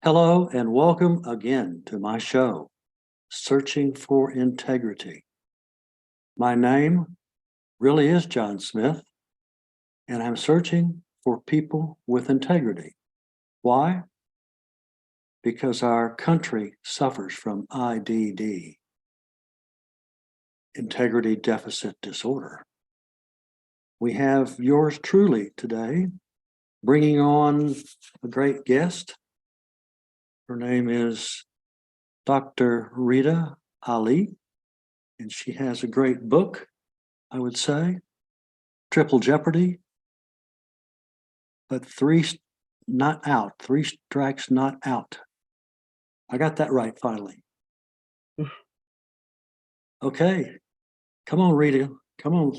Hello and welcome again to my show, Searching for Integrity. My name really is John Smith, and I'm searching for people with integrity. Why? Because our country suffers from IDD, integrity deficit disorder. We have yours truly today, bringing on a great guest. Her name is Dr. Rita Ali, and she has a great book, I would say, Triple Jeopardy, but three strikes not out. I got that right finally. Okay, come on, Rita. Come on,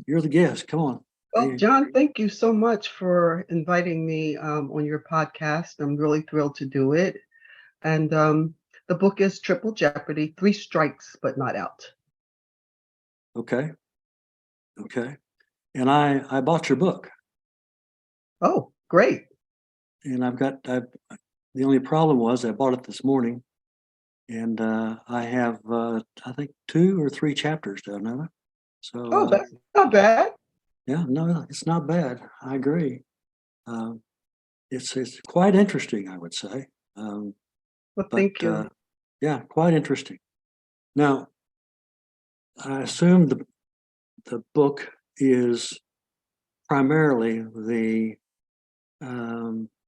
you're the guest. Come on. Well, John, thank you so much for inviting me on your podcast. I'm really thrilled to do it. And the book is Triple Jeopardy, 3 Strikes But Not Out. Okay. And I bought your book. Oh, great. And the only problem was I bought it this morning, and I have, I think, 2 or 3 chapters done of it. So, that's not bad. Yeah, no, it's not bad. I agree. It's quite interesting, I would say. Well, thank you. Yeah, quite interesting. Now, I assume the book is primarily the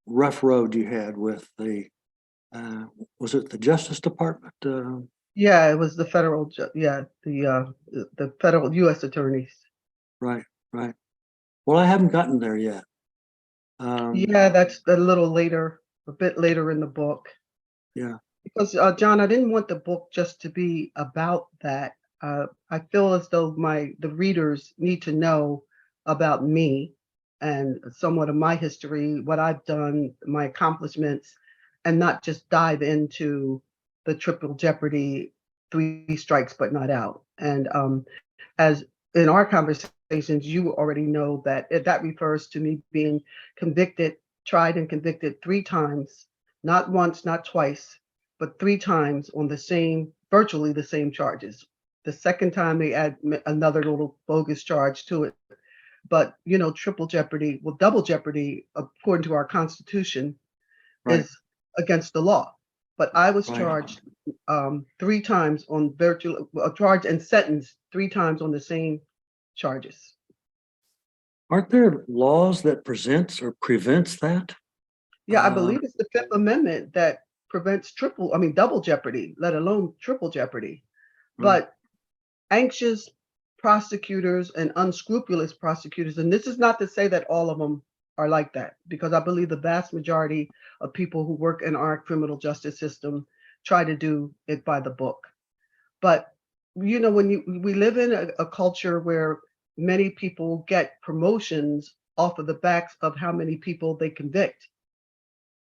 rough road you had with the was it the Justice Department? Yeah, it was the federal. The federal U.S. attorneys. Right. Well, I haven't gotten there yet. Yeah, that's a little later, a bit later in the book. Yeah. Because John, I didn't want the book just to be about that. I feel as though the readers need to know about me and somewhat of my history, what I've done, my accomplishments, and not just dive into the Triple Jeopardy, 3 strikes but not out. And as in our conversations, you already know that that refers to me being tried and convicted 3 times, not once, not twice, but 3 times on virtually the same charges. The second time they add another little bogus charge to it. But, triple jeopardy, double jeopardy, according to our Constitution, Right. is against the law. But I was Right. charged 3 times on charged and sentenced 3 times on the same charges. Aren't there laws that prevents that? Yeah, I believe it's the 5th Amendment that prevents double jeopardy, let alone triple jeopardy. Right. But anxious prosecutors and unscrupulous prosecutors, and this is not to say that all of them are like that, because I believe the vast majority of people who work in our criminal justice system try to do it by the book. But, when we live in a culture where many people get promotions off of the backs of how many people they convict.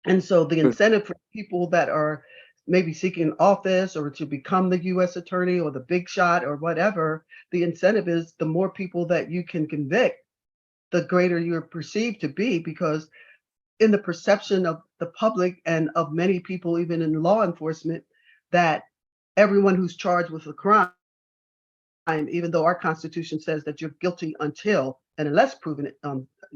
And so the incentive for people that are maybe seeking office or to become the U.S. attorney or the big shot or whatever, the incentive is the more people that you can convict, the greater you're perceived to be, because in the perception of the public and of many people, even in law enforcement, that everyone who's charged with a crime, even though our Constitution says that you're guilty until and unless proven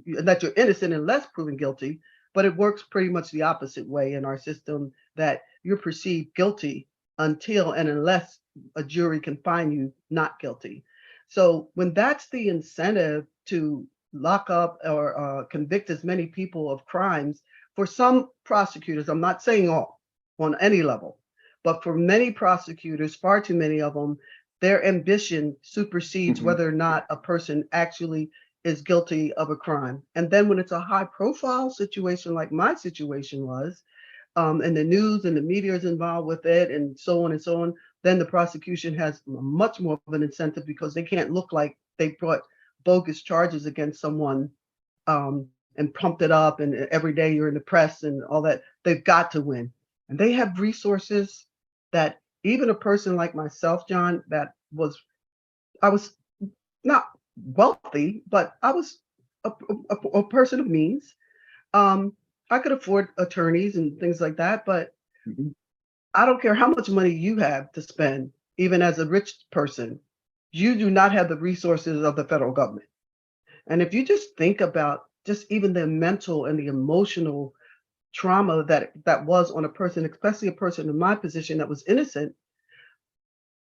that you're innocent unless proven guilty, but it works pretty much the opposite way in our system, that you're perceived guilty until and unless a jury can find you not guilty. So when that's the incentive to lock up or convict as many people of crimes, for some prosecutors, I'm not saying all on any level, but for many prosecutors, far too many of them, their ambition supersedes whether or not a person actually is guilty of a crime. And then when it's a high profile situation like my situation was, and the news and the media is involved with it and so on, then the prosecution has much more of an incentive, because they can't look like they brought bogus charges against someone and pumped it up, and every day you're in the press and all that. They've got to win. And they have resources that even a person like myself, John, I was not wealthy, but I was a person of means. I I could afford attorneys and things like that, but Mhm. I don't care how much money you have to spend, even as a rich person, you do not have the resources of the federal government. And if you just think about just even the mental and the emotional trauma that was on a person, especially a person in my position that was innocent,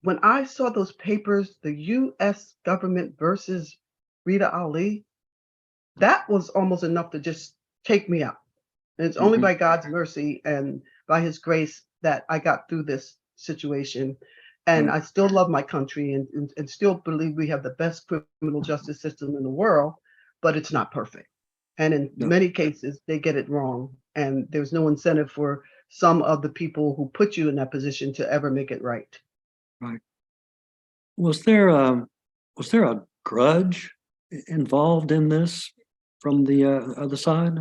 when I saw those papers, the US government versus Rita Ali, that was almost enough to just take me out. And it's only Mhm. by God's mercy and by his grace that I got through this situation. And Right. I still love my country and still believe we have the best criminal justice system in the world, but it's not perfect. And in No. many cases, they get it wrong. And there's no incentive for some of the people who put you in that position to ever make it right. Right. Was there a grudge involved in this from the other side?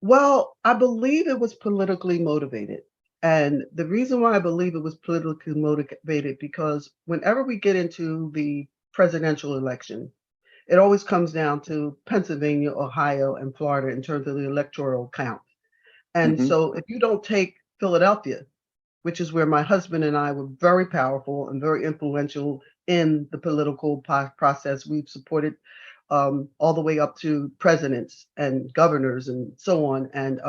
Well, I believe it was politically motivated. And the reason why I believe it was politically motivated because whenever we get into the presidential election, it always comes down to Pennsylvania, Ohio, and Florida in terms of the electoral count. And Hmm. so if you don't take Philadelphia, which is where my husband and I were very powerful and very influential in the political process. We've supported all the way up to presidents and governors and so on. And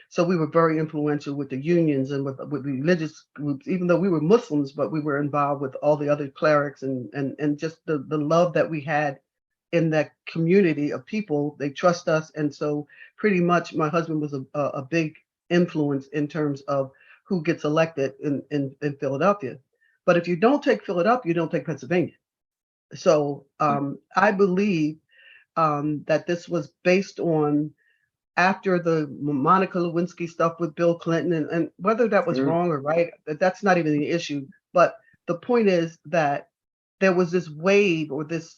so we were very influential with the unions and with religious groups, even though we were Muslims, but we were involved with all the other clerics and just the love that we had in that community of people. They trust us. And so pretty much my husband was a big influence in terms of who gets elected in Philadelphia. But if you don't take Philadelphia, you don't take Pennsylvania. So Right. I believe that this was based on after the Monica Lewinsky stuff with Bill Clinton, and whether that was Sure. wrong or right, that's not even the issue. But the point is that there was this wave or this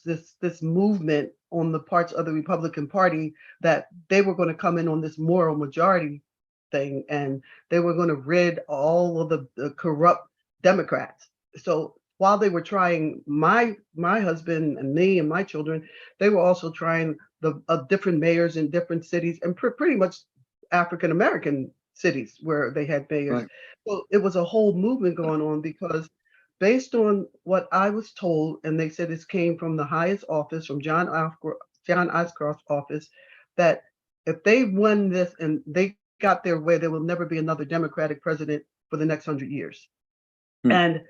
movement on the parts of the Republican Party that they were going to come in on this moral majority thing, and they were going to rid all of the corrupt Democrats. So while they were trying my husband and me and my children, they were also trying the different mayors in different cities and pretty much African American cities where they had mayors. Right. So it was a whole movement going on because based on what I was told, and they said this came from the highest office, from John Ashcroft's office, that if they won this and they got their way, there will never be another Democratic president for the next 100 years. Hmm. And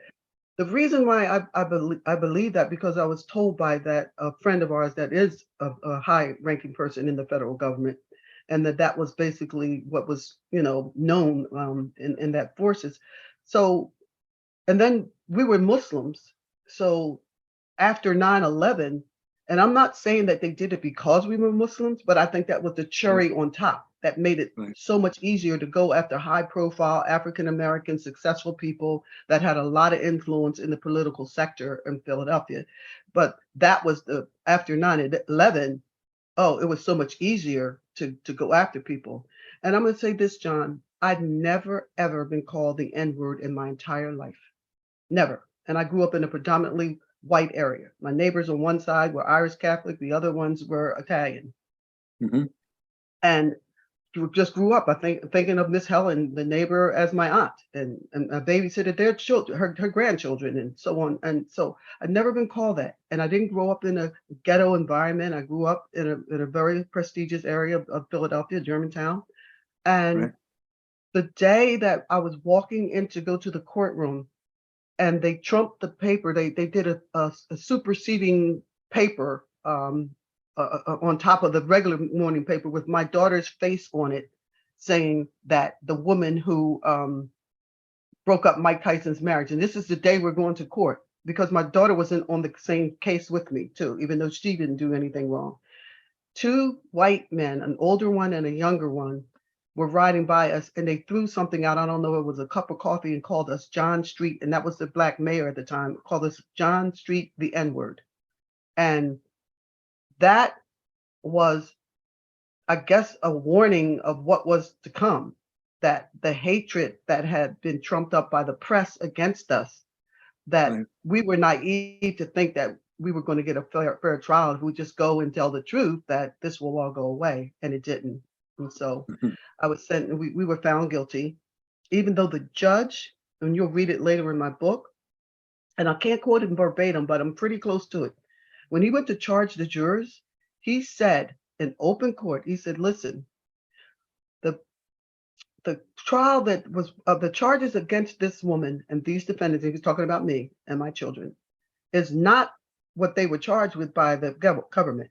the reason why I believe that because I was told by that a friend of ours that is a high ranking person in the federal government, and that was basically what was known in that forces. So and then we were Muslims. So after 9/11, and I'm not saying that they did it because we were Muslims, but I think that was the Right. cherry on top that made it Right. so much easier to go after high profile African American successful people that had a lot of influence in the political sector in Philadelphia. But that was the after 9/11, oh, it was so much easier to go after people. And I'm going to say this, John, I'd never ever been called the N-word in my entire life. Never. And I grew up in a predominantly white area. My neighbors on one side were Irish Catholic, the other ones were Italian. Hmm. And just grew up, I think, thinking of Miss Helen, the neighbor, as my aunt, and I babysitted their children, her grandchildren, and so on. And so I'd never been called that. And I didn't grow up in a ghetto environment. I grew up in a very prestigious area of Philadelphia, Germantown. And Right. the day that I was walking in to go to the courtroom, and they trumped the paper. They did a superseding paper on top of the regular morning paper with my daughter's face on it, saying that the woman who broke up Mike Tyson's marriage, and this is the day we're going to court because my daughter was on the same case with me too, even though she didn't do anything wrong. Two white men, an older one and a younger one, were riding by us and they threw something out. I don't know, it was a cup of coffee and called us John Street. And that was the black mayor at the time, called us John Street, the N-word. And that was, I guess, a warning of what was to come, that the hatred that had been trumped up by the press against us, that Right. we were naive to think that we were going to get a fair trial if we just go and tell the truth, that this will all go away. And it didn't. And so Mhm. I was sent, we were found guilty, even though the judge, and you'll read it later in my book, and I can't quote it verbatim, but I'm pretty close to it. When he went to charge the jurors, he said in open court, he said, listen, the the trial that was of the charges against this woman and these defendants, he was talking about me and my children, is not what they were charged with by the government.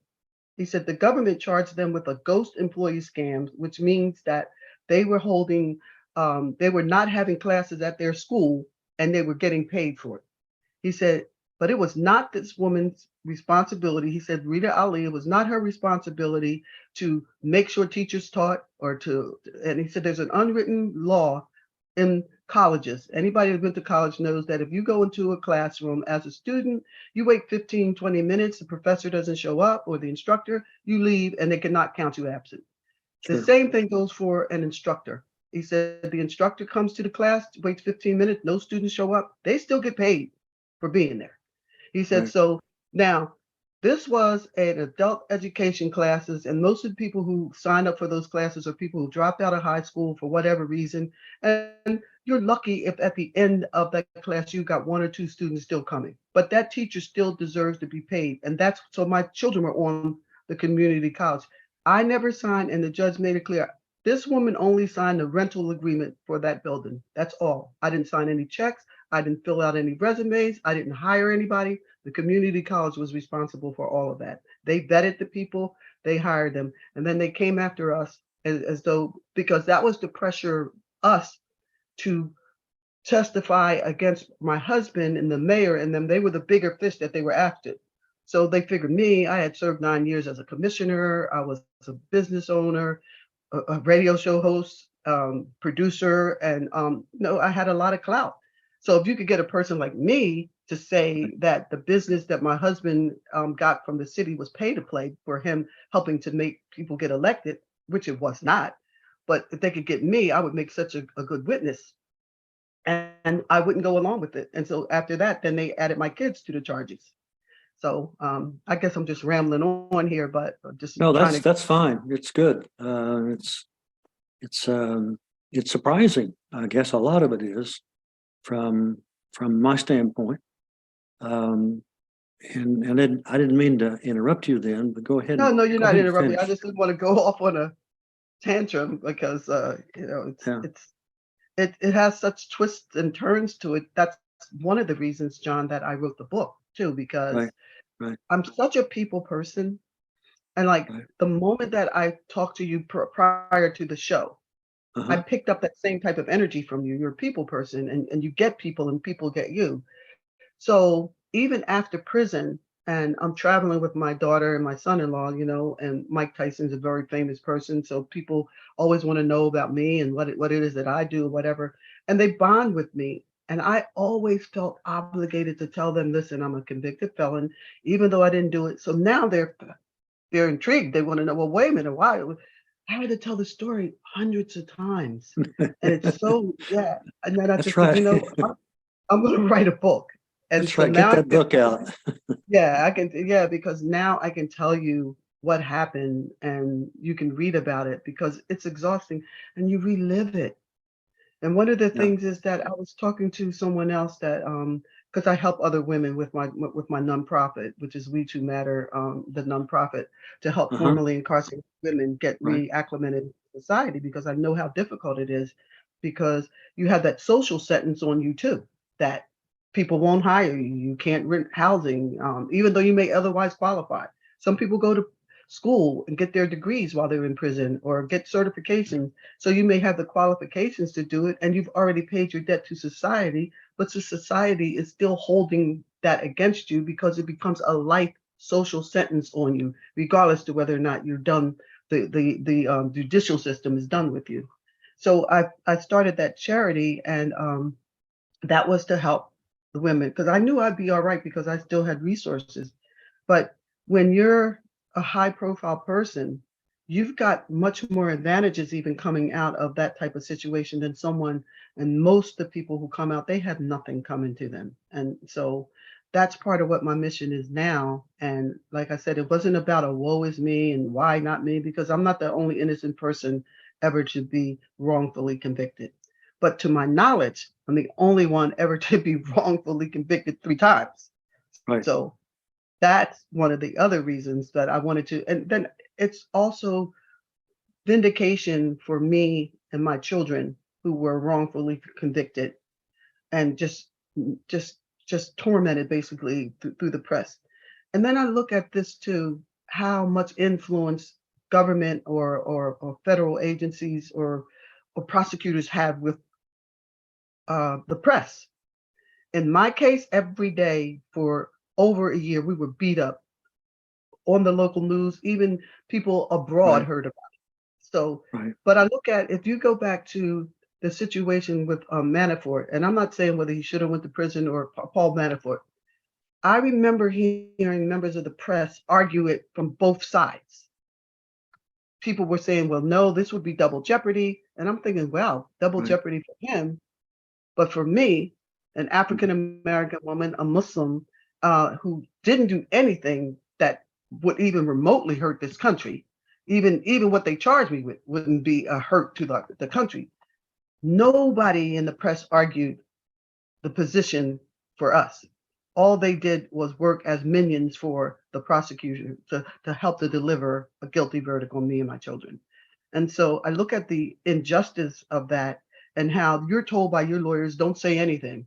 He said the government charged them with a ghost employee scam, which means that they were holding, they were not having classes at their school and they were getting paid for it. He said, but it was not this woman's responsibility. He said, Rita Ali, it was not her responsibility to make sure teachers taught or to, and he said, there's an unwritten law in colleges. Anybody that went to college knows that if you go into a classroom as a student, you wait 15, 20 minutes, the professor doesn't show up or the instructor, you leave and they cannot count you absent. The Sure. same thing goes for an instructor. He said the instructor comes to the class, waits 15 minutes, no students show up, they still get paid for being there. He said, Right. so now this was an adult education classes, and most of the people who signed up for those classes are people who dropped out of high school for whatever reason. And you're lucky if at the end of that class you got one or two students still coming. But that teacher still deserves to be paid. And that's so my children were on the community college. I never signed, and the judge made it clear. This woman only signed a rental agreement for that building. That's all. I didn't sign any checks. I didn't fill out any resumes. I didn't hire anybody. The community college was responsible for all of that. They vetted the people, they hired them, and then they came after us as though, because that was to pressure us to testify against my husband and the mayor and them. They were the bigger fish that they were after. So they figured me, I had served 9 years as a commissioner, I was a business owner, a radio show host, producer, and no, I had a lot of clout. So if you could get a person like me to say that the business that my husband got from the city was pay to play for him helping to make people get elected, which it was not, but if they could get me, I would make such a good witness, and I wouldn't go along with it. And so after that, then they added my kids to the charges. So I guess I'm just rambling on here, but just No, trying to. that's fine. It's good. It's it's surprising. I guess a lot of it is from my standpoint. Um, and then I didn't mean to interrupt you then, but No, no, you're not and interrupting. I finish. just didn't want to go off on a tantrum because Yeah. it has such twists and turns to it. That's one of the reasons, John, that I wrote the book too, because Right. Right. I'm such a people person. And like Right. the moment that I talked to you prior to the show, I Uh-huh. picked up that same type of energy from you. You're a people person, and you get people and people get you. So even after prison, and I'm traveling with my daughter and my son-in-law, and Mike Tyson's a very famous person. So people always want to know about me and what it is that I do, whatever. And they bond with me. And I always felt obligated to tell them, listen, I'm a convicted felon, even though I didn't do it. So now they're intrigued. They want to know, well, wait a minute, why? I had to tell the story hundreds of times. And it's so, yeah. And then I That's just said, right. I'm going to write a book. And That's so right. Get now I that can, book out. yeah, I can, yeah, because now I can tell you what happened and you can read about it because it's exhausting and you relive it. And one of the Yeah. things is that I was talking to someone else that because I help other women with my nonprofit, which is We Too Matter, the nonprofit, to help Uh-huh. formerly incarcerated women get Right. reacclimated to society because I know how difficult it is because you have that social sentence on you too, that people won't hire you, you can't rent housing, even though you may otherwise qualify. Some people go to school and get their degrees while they're in prison or get certifications, so you may have the qualifications to do it and you've already paid your debt to society, but the society is still holding that against you because it becomes a life social sentence on you, regardless to whether or not you're done, the judicial system is done with you. So I started that charity and that was to help the women because I knew I'd be all right because I still had resources. But when you're a high profile person, you've got much more advantages even coming out of that type of situation than someone, and most of the people who come out, they have nothing coming to them. And so that's part of what my mission is now. And like I said, it wasn't about a woe is me and why not me, because I'm not the only innocent person ever to be wrongfully convicted. But to my knowledge, I'm the only one ever to be wrongfully convicted 3 times. Right. So that's one of the other reasons that I wanted to. And then it's also vindication for me and my children who were wrongfully convicted and just just tormented basically through the press. And then I look at this too, how much influence government or federal agencies or prosecutors have with the press. In my case, every day for over a year, we were beat up on the local news. Even people abroad Right. heard about it. So, Right. but I look at, if you go back to the situation with Manafort, and I'm not saying whether he should have went to prison or Paul Manafort. I remember hearing members of the press argue it from both sides. People were saying, well, no, this would be double jeopardy. And I'm thinking, well, double Right. jeopardy for him. But for me, an Mhm. African American woman, a Muslim, who didn't do anything that would even remotely hurt this country, even what they charged me with wouldn't be a hurt to the country. Nobody in the press argued the position for us. All they did was work as minions for the prosecution to help to deliver a guilty verdict on me and my children. And so I look at the injustice of that and how you're told by your lawyers, don't say anything.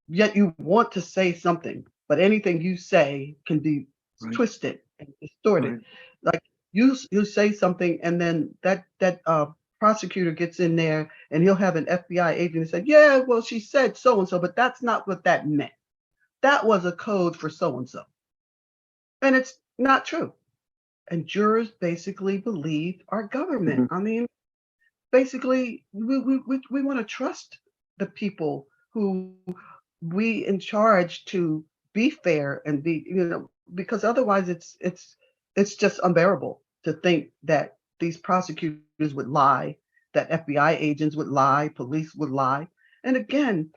Yet you want to say something, but anything you say can be Right. twisted and distorted. Right. Like you say something, and then that prosecutor gets in there, and he'll have an FBI agent and say, "Yeah, well, she said so and so, but that's not what that meant. That was a code for so and so," and it's not true. And jurors basically believe our government. Mhm. I mean, basically, we want to trust the people who we in charge to be fair and be, because otherwise it's just unbearable to think that these prosecutors would lie, that FBI agents would lie, police would lie. And again,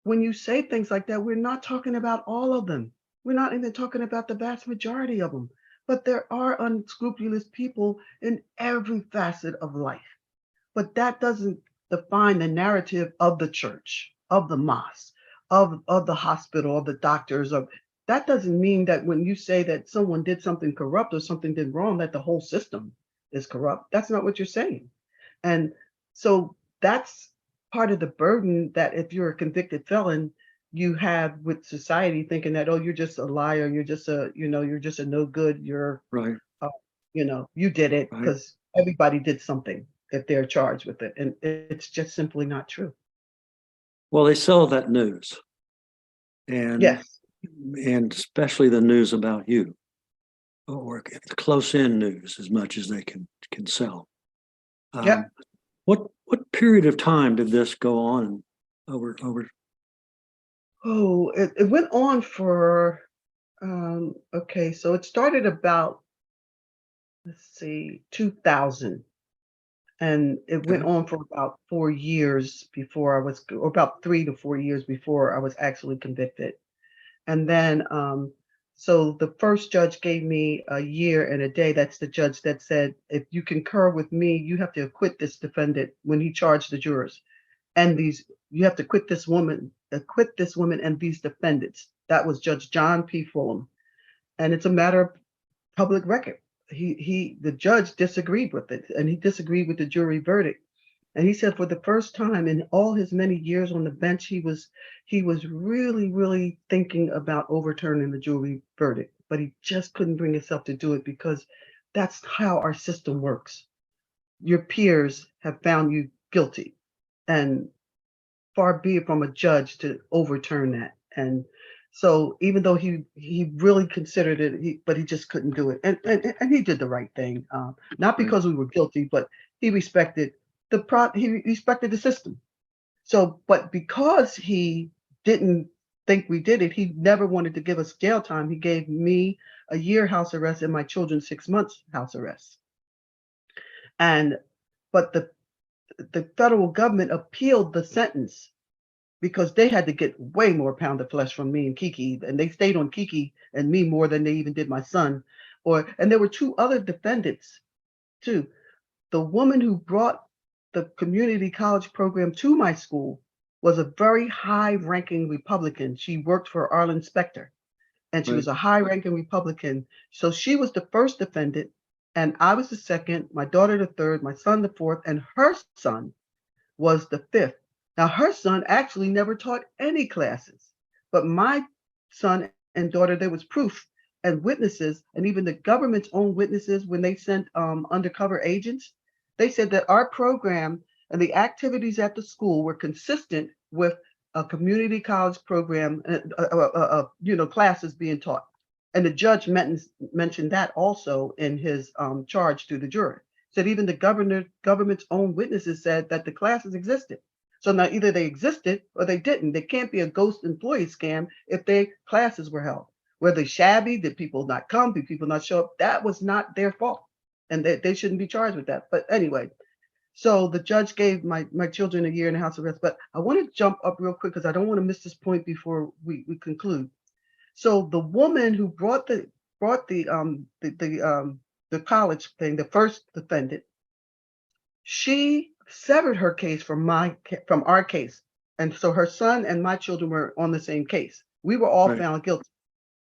when you say things like that, we're not talking about all of them. We're not even talking about the vast majority of them. But there are unscrupulous people in every facet of life. But that doesn't define the narrative of the church, of the mosque, of the hospital, of the doctors. Of that doesn't mean that when you say that someone did something corrupt or something did wrong, that the whole system is corrupt. That's not what you're saying. And so that's part of the burden that if you're a convicted felon, you have with society thinking that, oh, you're just a liar, you're just you're just a no good, Right. uh, you did it Right. because everybody did something if they're charged with it. And it's just simply not true. Well, they sell that news, and Yes. especially the news about you, or close in news as much as they can sell. Yep. What period of time did this go on over? Oh, it went on for, okay, so it started about, let's see, 2000. And it went Okay. on for about 4 years before or about 3 to 4 years before I was actually convicted. And then, so the first judge gave me a year and a day. That's the judge that said, if you concur with me, you have to acquit this defendant when he charged the jurors. And you have to acquit this woman and these defendants. That was Judge John P. Fulham. And it's a matter of public record. The judge disagreed with it, and he disagreed with the jury verdict. And he said for the first time in all his many years on the bench, he was really, really thinking about overturning the jury verdict, but he just couldn't bring himself to do it because that's how our system works. Your peers have found you guilty, and far be it from a judge to overturn that. And so even though he really considered it, but he just couldn't do it. And he did the right thing, not Right. because we were guilty, but he respected he respected the system. So, but because he didn't think we did it, he never wanted to give us jail time. He gave me a year house arrest and my children 6 months house arrest. And but the federal government appealed the sentence because they had to get way more pound of flesh from me and Kiki, and they stayed on Kiki and me more than they even did my son. And there were two other defendants too. The woman who brought the community college program to my school was a very high-ranking Republican. She worked for Arlen Specter, and she Right. was a high-ranking Republican. So she was the first defendant, and I was the second, my daughter the third, my son the fourth, and her son was the fifth. Now, her son actually never taught any classes, but my son and daughter, there was proof and witnesses, and even the government's own witnesses when they sent undercover agents, they said that our program and the activities at the school were consistent with a community college program, classes being taught. And the judge mentioned that also in his charge to the jury. Said even the government's own witnesses said that the classes existed. So now either they existed or they didn't. They can't be a ghost employee scam if their classes were held. Were they shabby? Did people not come? Did people not show up? That was not their fault. And they shouldn't be charged with that. But anyway, so the judge gave my children a year in the house arrest. But I want to jump up real quick because I don't want to miss this point before we conclude. So the woman who brought the college thing, the first defendant, she severed her case from our case, and so her son and my children were on the same case. We were all Right. found guilty.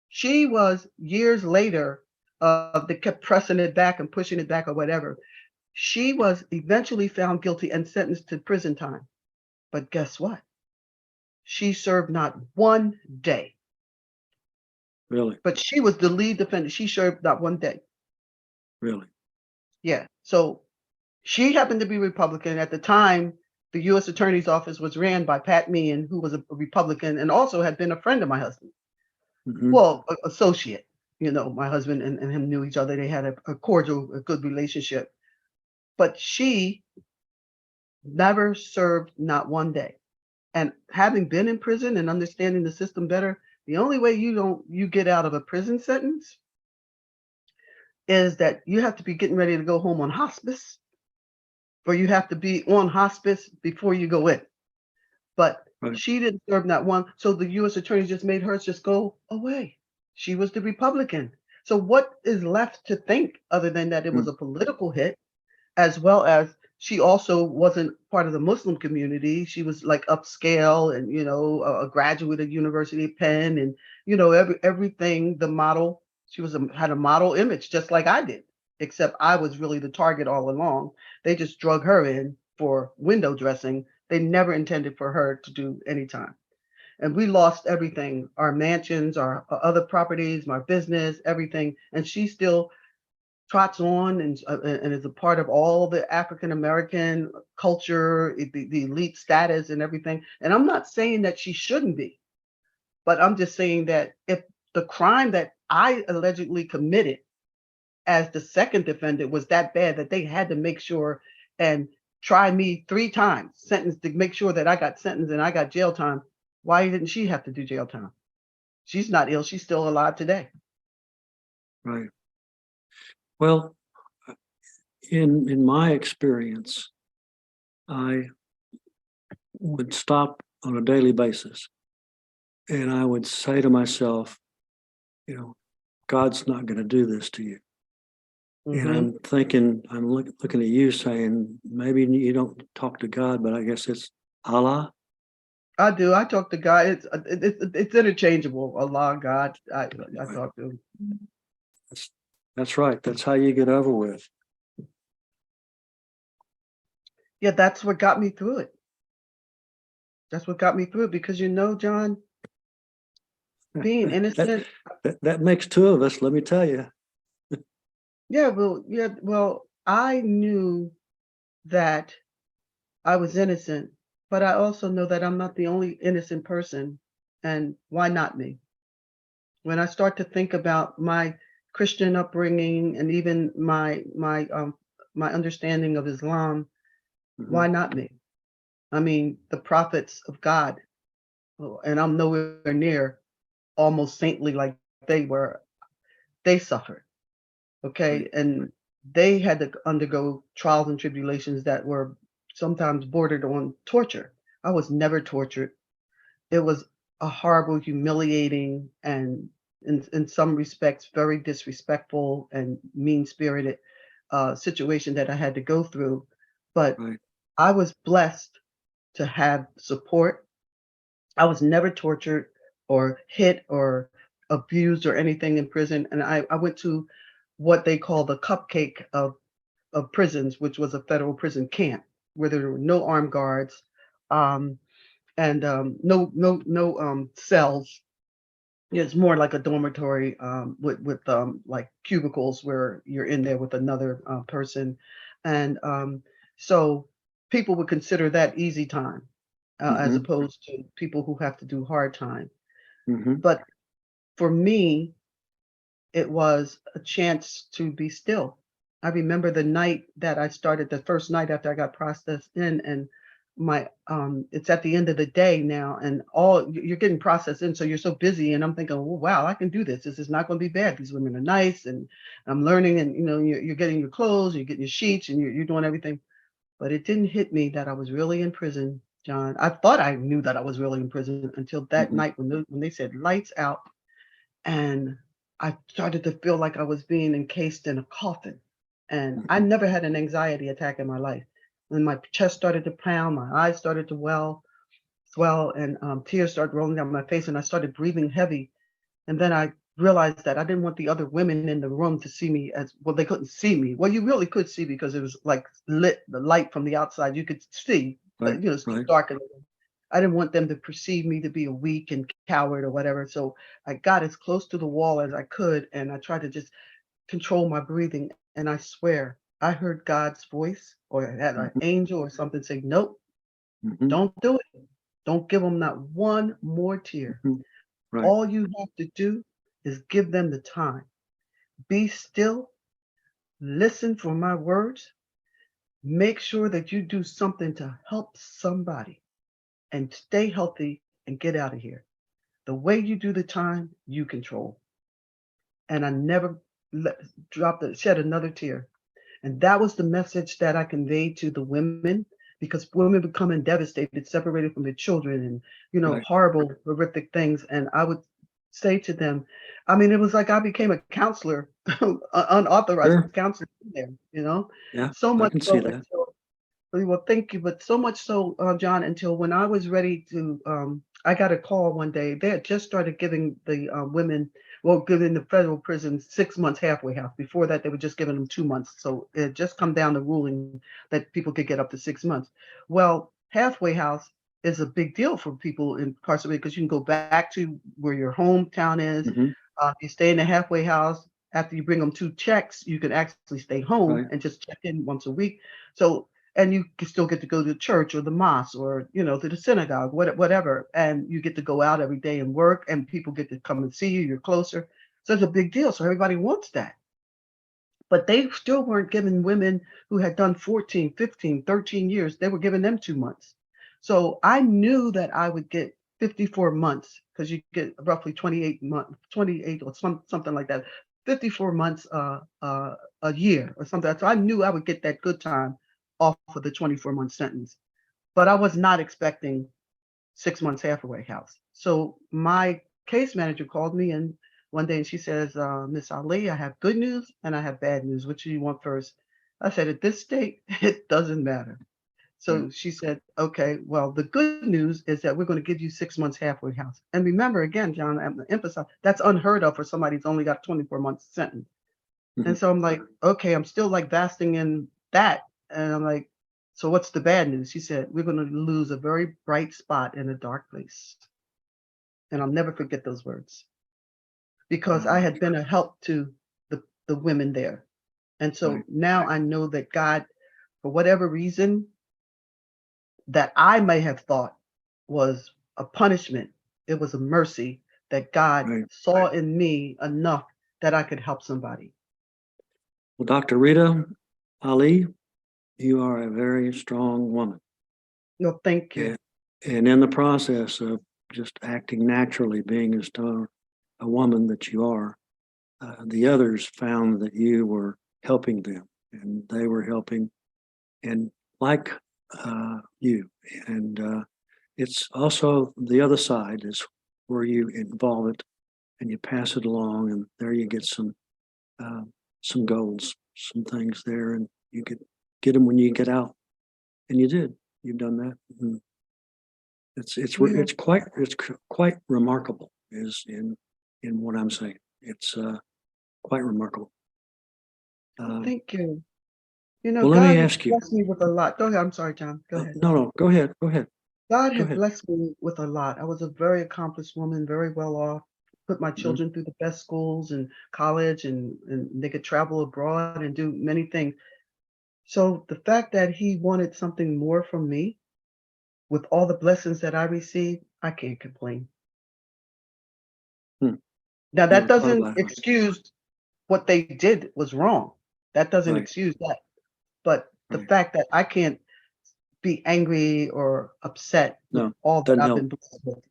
She was years later. They kept pressing it back and pushing it back or whatever. She was eventually found guilty and sentenced to prison time. But guess what? She served not one day. Really. But she was the lead defendant. She served not one day. Really. Yeah. So she happened to be Republican. At the time, the U.S. Attorney's Office was ran by Pat Meehan, who was a Republican and also had been a friend of my husband. Mhm. Well, associate. My husband and him knew each other. They had a cordial, a good relationship. But she never served not one day. And having been in prison and understanding the system better, the only way you get out of a prison sentence is that you have to be getting ready to go home on hospice, or you have to be on hospice before you go in. But Right. she didn't serve not one. So the U.S. attorney just made hers just go away. She was the Republican. So what is left to think other than that it was a political hit, as well as she also wasn't part of the Muslim community. She was like upscale and, a graduate of University of Penn and, everything, the model. She had a model image just like I did, except I was really the target all along. They just drug her in for window dressing. They never intended for her to do any time. And we lost everything, our mansions, our other properties, my business, everything. And she still trots on and is a part of all the African American culture, the elite status and everything. And I'm not saying that she shouldn't be, but I'm just saying that if the crime that I allegedly committed as the second defendant was that bad that they had to make sure and try me 3 times, sentenced to make sure that I got sentenced and I got jail time, why didn't she have to do jail time? She's not ill. She's still alive today. Right. Well, in my experience, I would stop on a daily basis and I would say to myself, God's not going to do this to you. And I'm thinking, I'm looking at you saying, maybe you don't talk to God, but I guess it's Allah. I do. I talk to God. It's interchangeable. Allah, God. I talk to him. That's right. That's how you get over with. Yeah, that's what got me through it. That's what got me through it because John, being innocent. That makes 2 of us, let me tell you. Yeah, well, I knew that I was innocent, but I also know that I'm not the only innocent person. And why not me? When I start to think about my Christian upbringing and even my understanding of Islam, why not me? I mean, the prophets of God, and I'm nowhere near almost saintly like they were. They suffered, okay, and they had to undergo trials and tribulations that were sometimes bordered on torture. I was never tortured. it was a horrible, humiliating, and in some respects, very disrespectful and mean-spirited situation that I had to go through. But Right. I was blessed to have support. I was never tortured or hit or abused or anything in prison. And I went to what they call the cupcake of prisons, which was a federal prison camp where there were no armed guards, um, and no cells. It's more like a dormitory, with like cubicles where you're in there with another person, and so people would consider that easy time, as Mm-hmm. opposed to people who have to do hard time. Mm-hmm. But for me, it was a chance to be still. I remember the night that I started, the first night after I got processed in, and my it's at the end of the day now, and all you're getting processed in, so you're so busy, and I'm thinking, well, wow, I can do this. This is not going to be bad. These women are nice, and I'm learning, and you're getting your clothes, you're getting your sheets, and you're doing everything. But it didn't hit me that I was really in prison, John. I thought I knew that I was really in prison until that Mm-hmm. night when they said lights out, and I started to feel like I was being encased in a coffin. And I Mm-hmm. never had an anxiety attack in my life. When my chest started to pound, my eyes started to swell, and tears started rolling down my face, and I started breathing heavy. And then I realized that I didn't want the other women in the room to see me as well. They couldn't see me. Well, you really could see because it was like lit, the light from the outside. You could see, Right. but it's still Right. dark in the room. I didn't want them to perceive me to be a weak and coward or whatever. So I got as close to the wall as I could, and I tried to just control my breathing. And I swear, I heard God's voice, or I had an Mm-hmm. angel or something say, "Nope, Mm-hmm. don't do it. Don't give them not one more tear. Mm-hmm. Right. All you have to do is give them the time. Be still, listen for my words, make sure that you do something to help somebody, and stay healthy and get out of here. The way you do the time, you control." And I never let, shed another tear. And that was the message that I conveyed to the women, because women becoming devastated, separated from their children, and Right. horrible, horrific things. And I would say to them, I mean, it was like I became a counselor, unauthorized Sure. counselor in there, Yeah. so I much can see so that. until, well, thank you, but so much so, John, until when I was ready to, I got a call one day. They had just started giving the women, well, giving the federal prison 6 months halfway house. Before that, they were just giving them 2 months. So it had just come down the ruling that people could get up to 6 months. Well, halfway house is a big deal for people incarcerated because you can go back to where your hometown is. Mm-hmm. You stay in the halfway house. After you bring them 2 checks, you can actually stay home Right. and just check in once a week. So, and you can still get to go to the church or the mosque, or to the synagogue, whatever, and you get to go out every day and work, and people get to come and see you. You're closer, so it's a big deal. So everybody wants that, but they still weren't giving women who had done 14, 15, 13 years. They were giving them 2 months. So I knew that I would get 54 months, because you get roughly 28 months, 28 or something like that, 54 months a year or something. So I knew I would get that good time off of the 24-month sentence. But I was not expecting 6 months halfway house. So my case manager called me in one day, and she says, "Miss Ali, I have good news and I have bad news. Which do you want first?" I said, "At this state, it doesn't matter." Right. So she said, "Okay, well, the good news is that we're going to give you 6 months halfway house." And remember, again, John, I'm gonna emphasize, that's unheard of for somebody who's only got 24 months sentence. Mm-hmm. And so I'm like, okay, I'm still like basking in that. And I'm like, so what's the bad news? She said, "We're going to lose a very bright spot in a dark place." And I'll never forget those words, because I Wow. had been a help to the women there. And so Right. now I know that God, for whatever reason that I may have thought was a punishment, it was a mercy that God Right. saw in me enough that I could help somebody. Well, Dr. Rita Ali, you are a very strong woman. No, thank you. And, and in the process of just acting naturally, being a woman that you are, the others found that you were helping them, and they were helping, and like you. And it's also the other side is where you involve it and you pass it along, and there you get some goals, some things there, and you get them when you get out, and you did. You've done that. And it's quite remarkable. Is in what I'm saying. It's quite remarkable. Thank you. Well, let God me has ask you. blessed me with a lot. Go ahead. I'm sorry, John. Go ahead. No, go ahead. God Go had ahead. blessed me with a lot. I was a very accomplished woman, very well off, put my children through the best schools and college, and they could travel abroad and do many things. So the fact that he wanted something more from me with all the blessings that I received, I can't complain. Hmm. Now, Never that thought doesn't about it. excuse what they did was wrong. That doesn't Right. excuse that. But the Right. fact that I can't be angry or upset with No, all that doesn't I've help. been blessed with,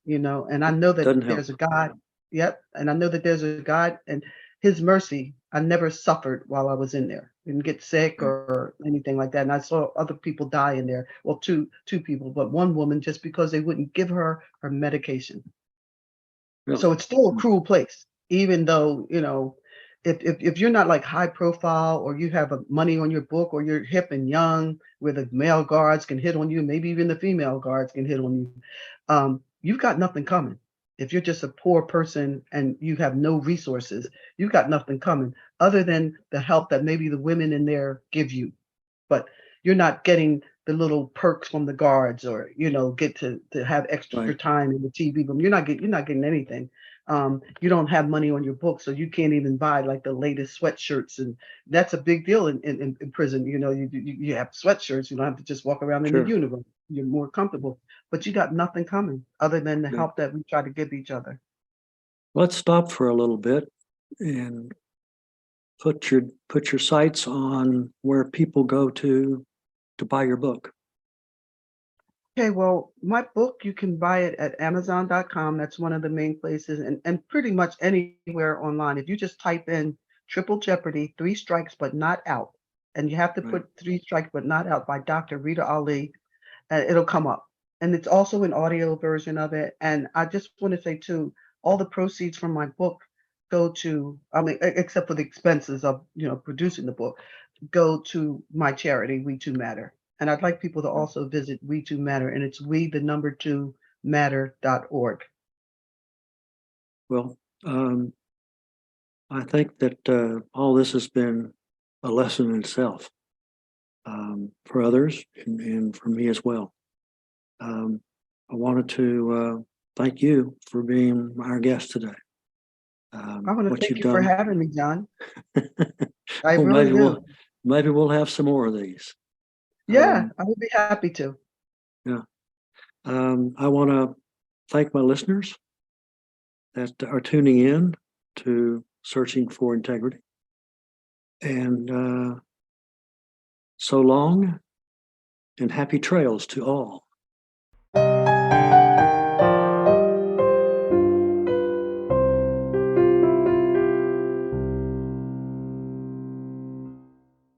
and I know that Doesn't help. there's a God. Yep. And I know that there's a God, and his mercy, I never suffered while I was in there. Didn't get sick Right. or anything like that. And I saw other people die in there. Well, two people, but one woman just because they wouldn't give her medication. Really. So it's still a cruel place, even though, if you're not like high profile, or you have money on your book, or you're hip and young, where the male guards can hit on you, maybe even the female guards can hit on you, you've got nothing coming. If you're just a poor person and you have no resources, you've got nothing coming other than the help that maybe the women in there give you. But you're not getting the little perks from the guards, or get to have extra Right. time in the TV room. You're not getting anything. You don't have money on your book, so you can't even buy like the latest sweatshirts, and that's a big deal in prison. You have sweatshirts. You don't have to just walk around in the Sure. uniform. You're more comfortable, but you got nothing coming other than the Yeah. help that we try to give each other. Let's stop for a little bit and put your sights on where people go to buy your book. Okay, well, my book, you can buy it at Amazon.com. That's one of the main places, and pretty much anywhere online. If you just type in Triple Jeopardy, Three Strikes But Not Out, and you have to Right. put Three Strikes But Not Out by Dr. Rita Ali, it'll come up. And it's also an audio version of it. And I just want to say, too, all the proceeds from my book go to, I mean, except for the expenses of, producing the book, go to my charity, We Too Matter. And I'd like people to also visit We Too Matter, and it's we2matter.org. Well, I think that all this has been a lesson in itself, for others and for me as well. I wanted to thank you for being our guest today. I want to What thank you've you for done. having me, John. I Well, really do. maybe we'll have some more of these. Yeah, I would be happy to. Yeah. I want to thank my listeners that are tuning in to Searching for Integrity. And so long, and happy trails to all.